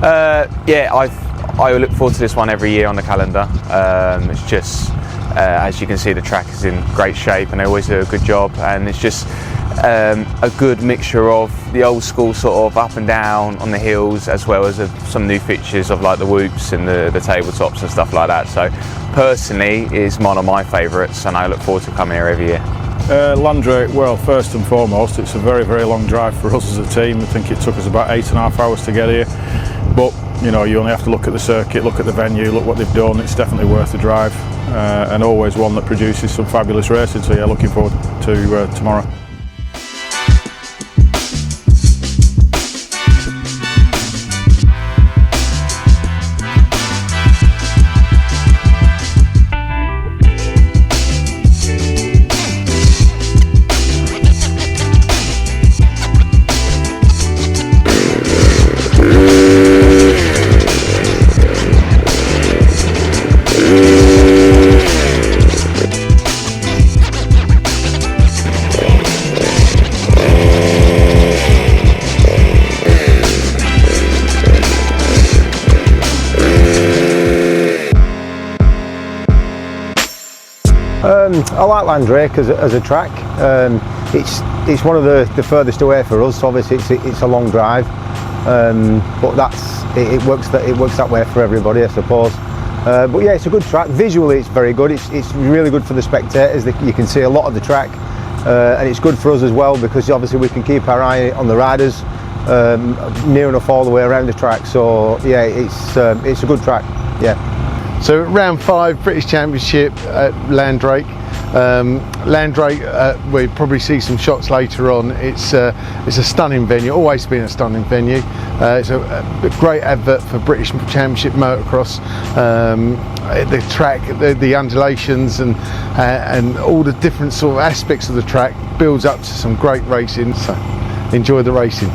Yeah, I look forward to this one every year on the calendar. It's just, as you can see, the track is in great shape and they always do a good job, and it's just a good mixture of the old school sort of up and down on the hills, as well as some new features of like the whoops and the tabletops and stuff like that. So personally, it's one of my favourites and I look forward to coming here every year. Landrake, well, first and foremost, it's a very, very long drive for us as a team. I think it took us about 8.5 hours to get here, but you know, you only have to look at the circuit, look at the venue, look what they've done. It's definitely worth the drive, and always one that produces some fabulous racing. So yeah, looking forward to tomorrow. I like Landrake as a track. It's one of the furthest away for us. Obviously, it's a long drive, but it works that way for everybody, I suppose. But yeah, it's a good track. Visually, it's very good. It's really good for the spectators. You can see a lot of the track, and it's good for us as well because obviously we can keep our eye on the riders near enough all the way around the track. So yeah, it's a good track. Yeah. So round 5 British Championship at Landrake. Landrake, we'll probably see some shots later on. It's a stunning venue, always been a stunning venue. It's a great advert for British Championship motocross. The track, the undulations and all the different sort of aspects of the track builds up to some great racing, so enjoy the racing.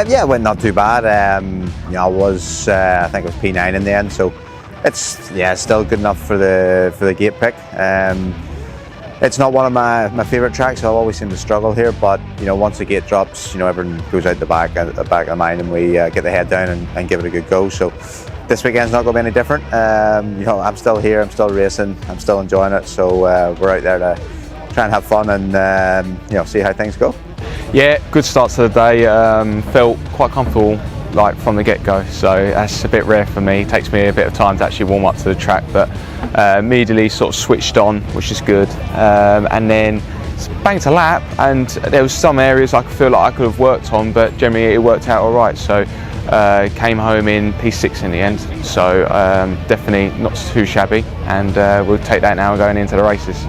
Yeah, it went not too bad. You know, I think it was P9 in the end, so it's still good enough for the gate pick. It's not one of my favourite tracks. I'll always seem to struggle here, but you know, once the gate drops, you know, everyone goes out the back of the mind, and we get the head down and give it a good go. So this weekend's not going to be any different. You know, I'm still here, I'm still racing, I'm still enjoying it. So we're out there to try and have fun and you know, see how things go. Yeah, good start to the day. Felt quite comfortable like from the get-go, so that's a bit rare for me. It takes me a bit of time to actually warm up to the track, but immediately sort of switched on, which is good, and then banked a lap, and there was some areas I feel like I could have worked on, but generally it worked out all right. So came home in P6 in the end, so definitely not too shabby, and we'll take that now going into the races.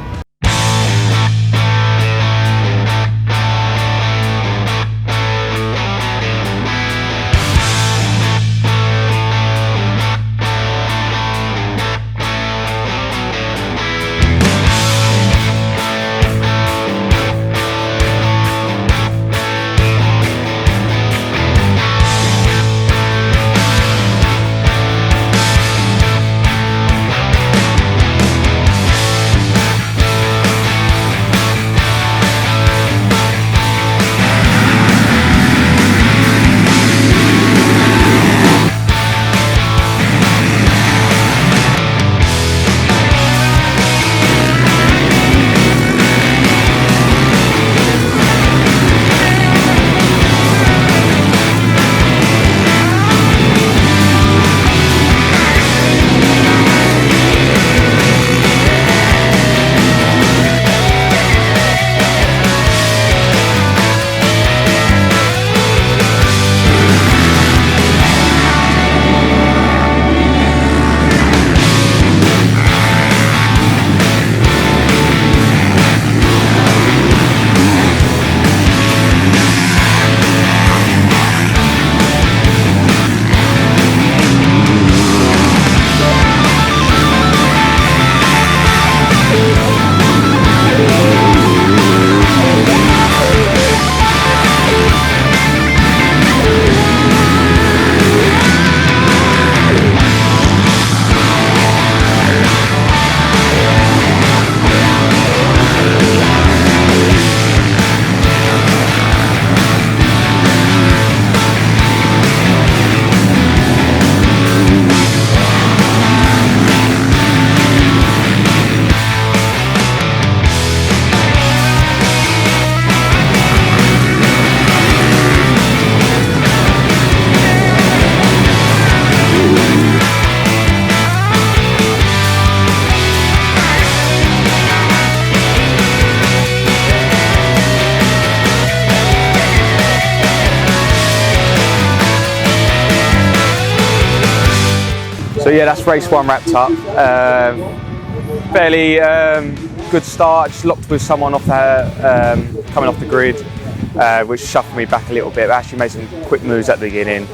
So yeah, that's race 1 wrapped up. Fairly good start. I just locked with someone off coming off the grid, which shuffled me back a little bit. I actually made some quick moves at the beginning,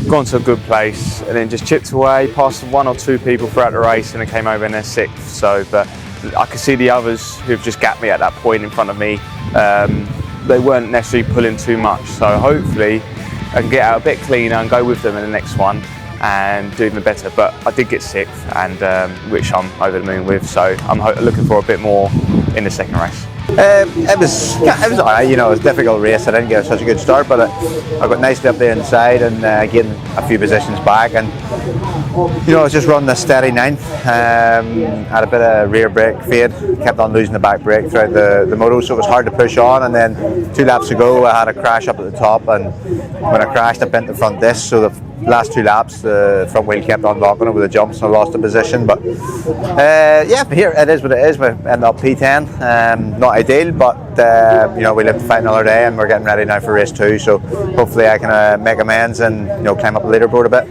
gone to a good place, and then just chipped away, passed 1 or 2 people throughout the race, and then came over in their 6th. So, but I could see the others who've just gapped me at that point in front of me. They weren't necessarily pulling too much. So hopefully I can get out a bit cleaner and go with them in the next one and do even better. But I did get 6th, and which I'm over the moon with. So I'm looking for a bit more in the second race. It was alright, you know, it was a difficult race. I didn't get such a good start, but I got nicely up the inside and getting a few positions back, and you know, I was just running a steady 9th. Had a bit of rear brake fade, kept on losing the back brake throughout the moto, so it was hard to push on. And then 2 laps ago, I had a crash up at the top, and when I crashed, I bent the front disc. So the last 2 laps, the front wheel kept on locking over the jumps, and I lost the position. But yeah, here it is what it is. We ended up P10, not ideal, but you know, we live to fight another day, and we're getting ready now for race 2. So hopefully, I can make amends and, you know, climb up the leaderboard a bit.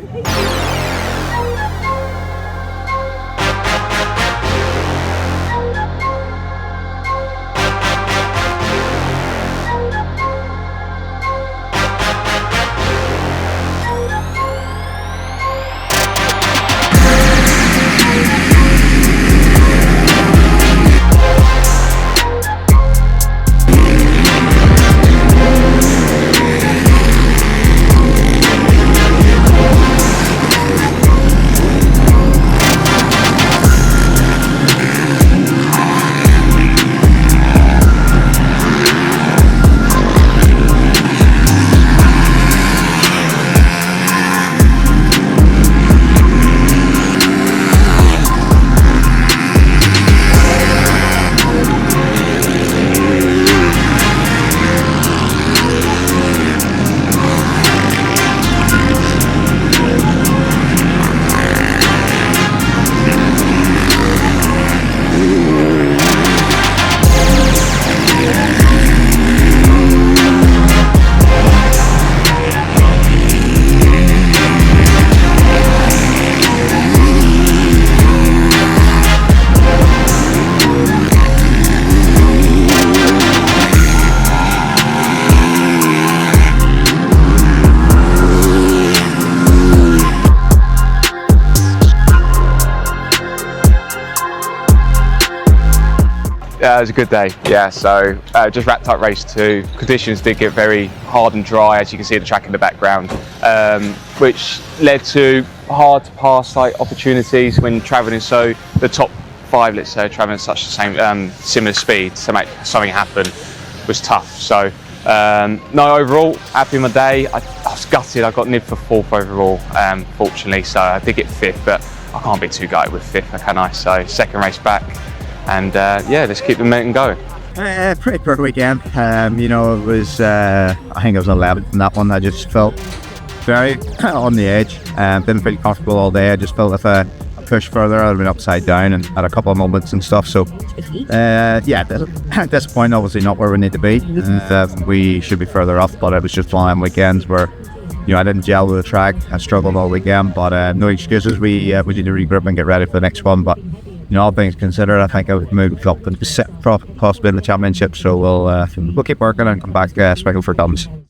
It was a good day, yeah. So just wrapped up race 2. Conditions did get very hard and dry, as you can see the track in the background, which led to hard to pass like opportunities when travelling. So the top 5, let's say, travelling such the same similar speed to make something happen was tough. So no, overall happy with my day. I was gutted. I got nibbed for 4th overall, fortunately. So I did get 5th, but I can't be too gutted with 5th, can I? So second race back. And yeah, let's keep the momentum going. Pretty poor weekend. You know, it was, I think it was 11th in that one. I just felt very on the edge. Didn't feel comfortable all day. I just felt if I pushed further, I'd have been upside down and had a couple of moments and stuff. So, yeah, at this point, obviously not where we need to be. We should be further up, but it was just one of them weekends where, you know, I didn't gel with the track. I struggled all weekend, but no excuses. We need to regroup and get ready for the next one. But you know, all things considered, I think I would move up and possibly in the championship. So we'll keep working and come back special for Dublin.